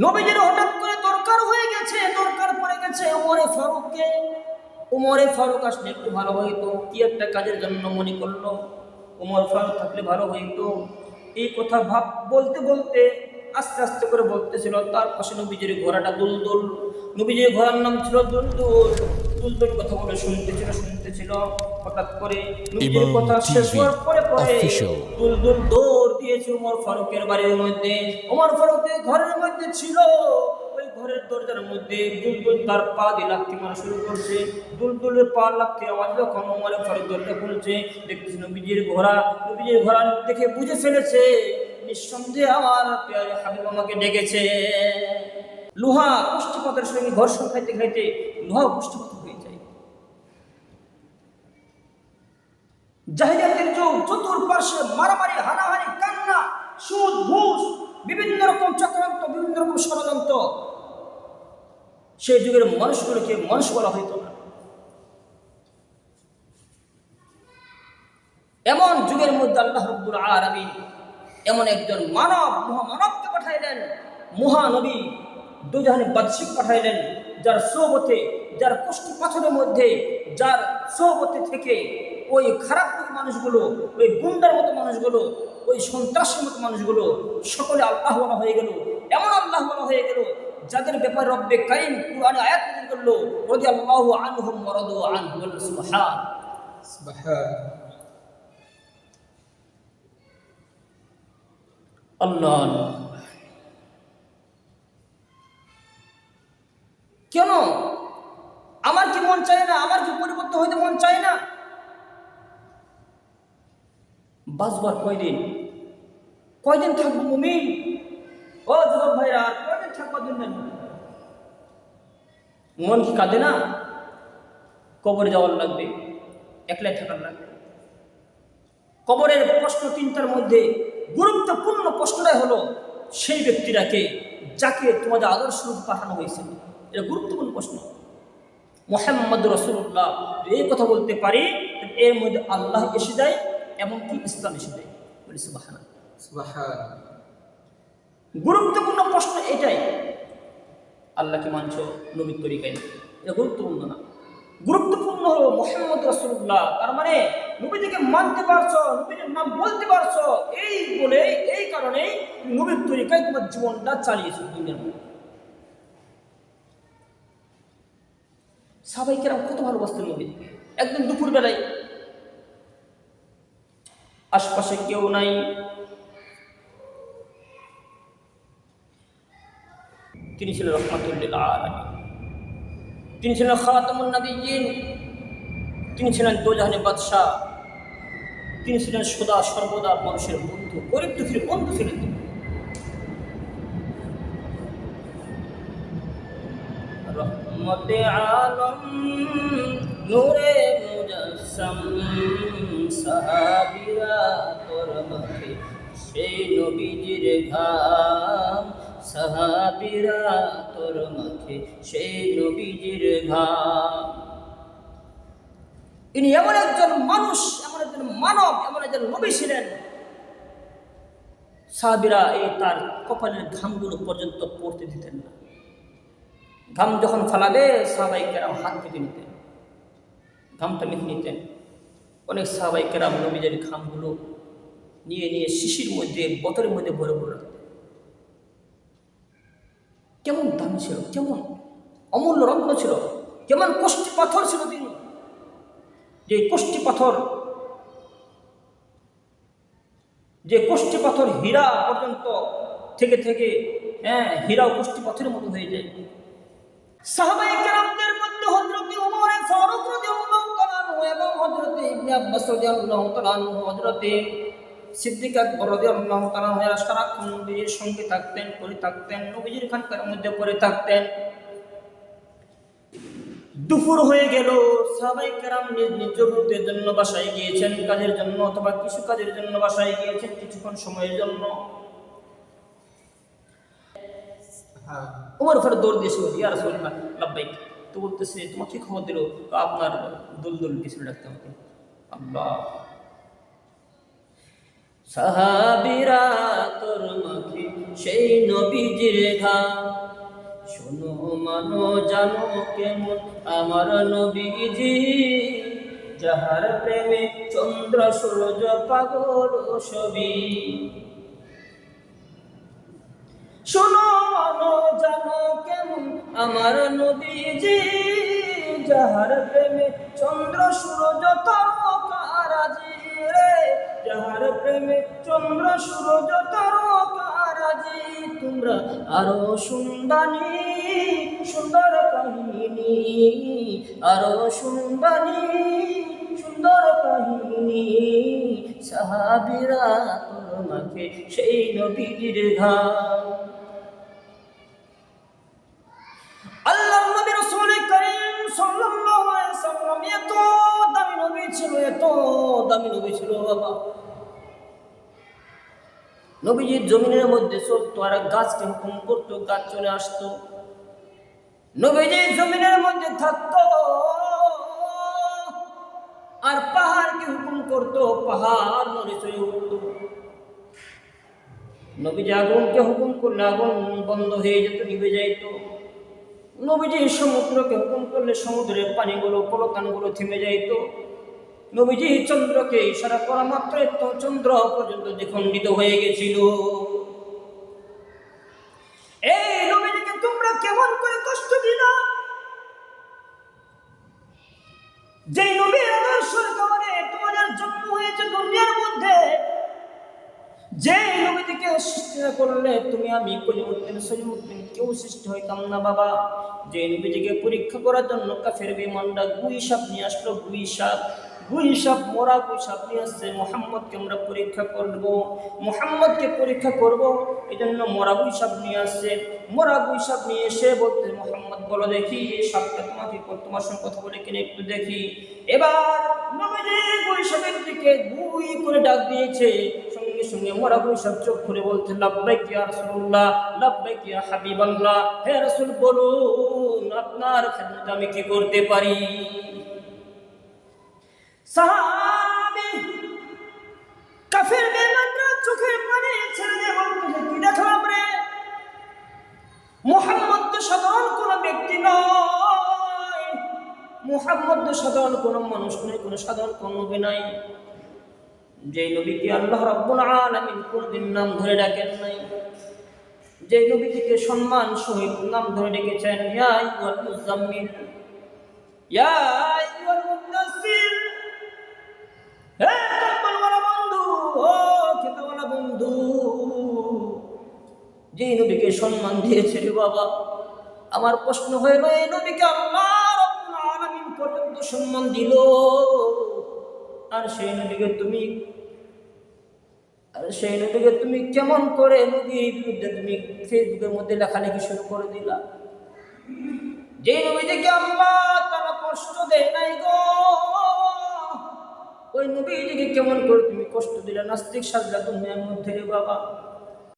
নবীজির হঠাৎ করে দরকার হয়ে গেছে, দরকার পড়ে গেছে ওমরে ফারুককে। ওমরে ফারুক আসলে একটু ভালো হইতো, কি একটা কাজের জন্য মনে করলো ওমর ফারুক থাকলে ভালো হইতো। এই কথা বলতে বলতে আস্তে আস্তে করে বলতেছিল। তার পাশে নবীজির ঘোড়াটা দুলদুল, নবীজির ঘোড়ার নাম ছিল দুলদুল। দুলদুল কথা বলে শুনতেছিল। হঠাৎ করে নবীজির কথা শেষ হওয়ার পরে দুলদুল দৌড় দিয়েছে ওমর ফারুকের বাড়ির মধ্যে। ওমর ফারুকের ঘরের মধ্যে ছিল, ওই ঘরের দরজার মধ্যে দুলদুল তার পা দিয়ে লাথি মারা শুরু করছে। দুলদুলের পা লাথি আওয়াজ যখন ওমর ফারুক দরজা খুলছে, দেখতেছে নবীজির ঘোড়া দেখে বুঝে ফেলেছে নিঃসন্দেহে আমার প্রিয় হাবিব আমাকে ডেকেছে। লোহা পুষ্টিপথের সঙ্গে ঘর্ষণ খাইতে খাইতে লোহা পুষ্টিপথ হয়ে যায়। জাহিলিয়াতের যুগ, চতুর্পার্শ্বে মারামারি, হানাহানি, কান্না, সুদ, ঘুষ, বিভিন্ন রকম চক্রান্ত, বিভিন্ন রকম ষড়যন্ত্র। সেই যুগের মানুষগুলোকে মানুষ বলা হইত না। এমন যুগের মধ্যে আল্লাহ রাব্বুল আলামিন এমন একজন মহামানবকে পাঠাইলেন, মহানবী দুজাহানের বাদশাহ পাঠাইলেন, যার সোহবতে, যার কষ্টি পাথরের মধ্যে, যার সোহবতে থেকে ওই খারাপ মানুষগুলো, ওই গুন্ডার মতো মানুষগুলো, ওই সন্ত্রাসের মতো মানুষগুলো সকলে আল্লাহ ওয়ালা হয়ে গেল। এমন আল্লাহ ওয়ালা হয়ে গেল যাদের ব্যাপারে রব্বে কারীম কুরআনে আয়াত নাযিল করলো, রাদিয়াল্লাহু আনহুম ওয়া রাদু আনহু। সুবহান আল্লাহ। কেন আমার কি মন চায় না? আমার কি পরিবর্তন হইতে মন চায় না? বাঁচবার কয়দিন থাকবো মুমিন? ও যুবক ভাইরা, আর কয়দিন থাকবার জন্য মন কি কাঁদে না? কবরে যাওয়ার লাগবে, একলাই থাকার লাগবে। কবরের প্রশ্ন তিনটার মধ্যে গুরুত্বপূর্ণ প্রশ্নটাই হলো সেই ব্যক্তিটাকে যাকে তোমাদের আদর্শ রূপ পাঠানো হয়েছে। এটা গুরুত্বপূর্ণ প্রশ্ন। মুহাম্মদ রাসূলুল্লাহ এই কথা বলতে পারি, এর মধ্যে আল্লাহ এসে যায় এবং কি ইসলাম এসে যায়। বলি সুবহানাল্লাহ। গুরুত্বপূর্ণ প্রশ্ন এটাই। আল্লাহকে মানছো, নবীর তরিকায় না, এটা গুরুত্বপূর্ণ না। গুরুত্বপূর্ণ হলো মুহাম্মদ রাসূলুল্লাহ। তার মানে নবীকে মানতে পারছো, নবীর নাম বলতে পারছো, এই কারণে নবীর তরিকায় তোমার জীবনটা চালিয়েছো দুনিয়ার মধ্যে। সাহাবায়ে কেরাম কত ভালোবাসতেন নবীকে। একদিন দুপুর বেলায় আশপাশে কেউ নাই, তিনি ছিলেন রাহমাতুল লিল আলামিন, তিনি ছিলেন খাতামুন নবিয়্যিন, তিনি ছিলেন দোজাহানের বাদশাহ, তিনি ছিলেন সদা সর্বদা মানুষের বন্ধু, গরিব দুঃখীর বন্ধু ছিলেন তিনি। রহমতে আলম নূরে মুজাসসাম, সাহাবীরা তোর মাঝে সেই নবীজির ঘাম, সাহাবীরা তোর মাঝে সেই নবীজির ঘাম। ইনি এমন একজন মানুষ, এমন একজন মানব, এমন একজন নবী ছিলেন, সাহাবীরা এই তার কপালের ঘামগুলো পর্যন্ত পড়তে দিতেন না। ঘাম যখন ফালাবে সাহাবায়ে কেরাম হাত থেকে নিতেন, ঘামটা মেখে নিতেন। অনেক সাহাবায়ে কেরাম নবীদের ঘামগুলো নিয়ে নিয়ে শিশির মধ্যে, বোতলের মধ্যে ভরে ভরে রাখতেন। কেমন দামি ছিল, কেমন অমূল্য রত্ন ছিল, কেমন কষ্টি পাথর ছিল তিনি। যে কষ্টি পাথর হীরা পর্যন্ত থেকে থেকে, হীরাও কষ্টি পাথরের মতো হয়ে যায়। সাহাবায়ে কেরামদের মধ্যে হযরত ওমর ফারুক রাদিয়াল্লাহু তাআলা আনহু এবং হযরত ইবনে আব্বাস রাদিয়াল্লাহু তাআলা আনহু, হযরত সিদ্দিক আকবর রাদিয়াল্লাহু তাআলা আনহু এরা সারাক্ষণ নবীর সঙ্গে থাকতেন, পরে থাকতেন, নবীজির খানকার মধ্যে পরে থাকতেন। দুপুর হয়ে গেল, সাহাবায়ে কেরাম নিজ নিজ জরুরতের জন্য বাসায় গিয়েছেন, কাজের জন্য অথবা কিছু কাজের জন্য বাসায় গিয়েছেন কিছুক্ষণ সময়ের জন্য। ওমর ফারুক দৌড় দিয়ে এসে বলছে, ইয়া রাসূলুল্লাহ লাব্বাইক। তো বলতেছে, তোমার কি খবর দিল? আপনার দুলদুল কিছু ডাকতে হবে। আল্লাহ, সাহাবীরা তোর মাঝে সেই নবীজির ঘাম। শোনো মানো জানো কেমন আমার নবীজি, যাহার প্রেমে চন্দ্র সূর্য পাগল সবই। শোনো মানো জানো কেমন আমার নবীজি, যাহার প্রেমে চন্দ্র সূর্য তারকারাজি রে, যাহার প্রেমে চন্দ্র সূর্য তারকারাজি। তোমরা আরো শুনবানি সুন্দর কাহিনী, আরো শুনবানি সুন্দর কাহিনী, সাহাবীরা তোমাকে সেই নবীজির ঘাম। আল্লাহর নবী রাসূল করিম সাল্লাল্লাহু আলাইহি ওয়াসাল্লাম এত দামি নবী ছিল, এত দামি নবী ছিল বাবা। নবীজি জমিনের মধ্যে চলতো আর গাছকে হুকুম করতো, গাছ চলে আসতো। নবীজি জমিনের মধ্যে থাকতো আর পাহাড়কে হুকুম করতো, পাহাড় নড়ে চলে উঠতো। নবীজি আগুনকে হুকুম করলে আগুন বন্ধ হয়ে যেত, নিভে যাইত। নবীজি সমুদ্রকে হুকুম করলে সমুদ্রের পানিগুলো কলতানগুলো থেমে যাইত। নবীজি চন্দ্রকে ইশারা করা মাত্র চন্দ্র পর্যন্ত দ্বিখণ্ডিত হয়ে গেছিল। এই নবীজিকে তোমরা কেমন করে কষ্ট দিলা? যে নবীর আদর্শের কারণে তোমাদের জন্ম হয়েছে দুনিয়ার মধ্যে, যে নবীকে সৃষ্টি করলে তুমি আমি কলিমুদ্দিন সলিমুদ্দিন কেউ সৃষ্টি হইতাম না বাবা। যে নবীজিকে পরীক্ষা করার জন্য কাফের বেঈমানরা গুই সাপ নিয়ে আসলো, গুই সাপ মরা গুই সাপ নিয়ে আসছে। মুহাম্মদকে আমরা পরীক্ষা করব, মুহাম্মদকে পরীক্ষা করব, এই জন্য মরা গুই সাপ নিয়ে আসছে। মরা গুই সাপ নিয়ে এসে বলতে, মুহাম্মদ বলো দেখি এই সাপটা তোমার সঙ্গে কথা বলে কিনে একটু দেখি। এবার নবীজি গুই সাপের দিকে গুই করে ডাক দিয়েছে। সঙ্গে সঙ্গে মরা গুই সাপ চোখ খুলে বলতে, লাব্বাইক ইয়া রাসূলুল্লাহ, লাব্বাইক ইয়া হাবিবাল্লাহ, হে রাসূল বলুন আপনার খেদমতে আমি কি করতে পারি। সাহাবী কাফের বেঈমানরা চোখের পানি ছেড়ে দিয়ে বলতেছে, কি দেখলাম রে? মুহাম্মদ তো সাধারণ কোন ব্যক্তি নয়, মুহাম্মদ তো সাধারণ কোন মানুষ নয়, কোন সাধারণ কোন নবী নাই। যে নবীকে আল্লাহ রাব্বুল আলামিন কোনদিন নাম ধরে ডাকেন নাই, যে নবীকে সম্মান সহিত নাম ধরে ডেকেছেন, ইয়া আইয়ুহাল মুযাম্মিল, ইয়া আইয়ুহাল মুদাসসির, হে কম্বলওয়ালা বন্ধু, ও খেতাওয়ালা বন্ধু। যে নবীকে সম্মান দিয়েছে রে বাবা, আমার প্রশ্ন হইল এই নবীকে আল্লাহ রাব্বুল আলামিন পর্যন্ত সম্মান দিল, আর সেই নবীকে তুমি কেমন করে নবীর বিরুদ্ধে তুমি ফেসবুকের মধ্যে লেখালেখি শুরু করে দিলা? যে নবীকে আল্লাহ তারা কষ্ট দেয় নাই গো, ওই নবীকে কেমন করে তুমি কষ্ট দিলা? নাস্তিক সাজলা দুনিয়ার মধ্যে রে বাবা।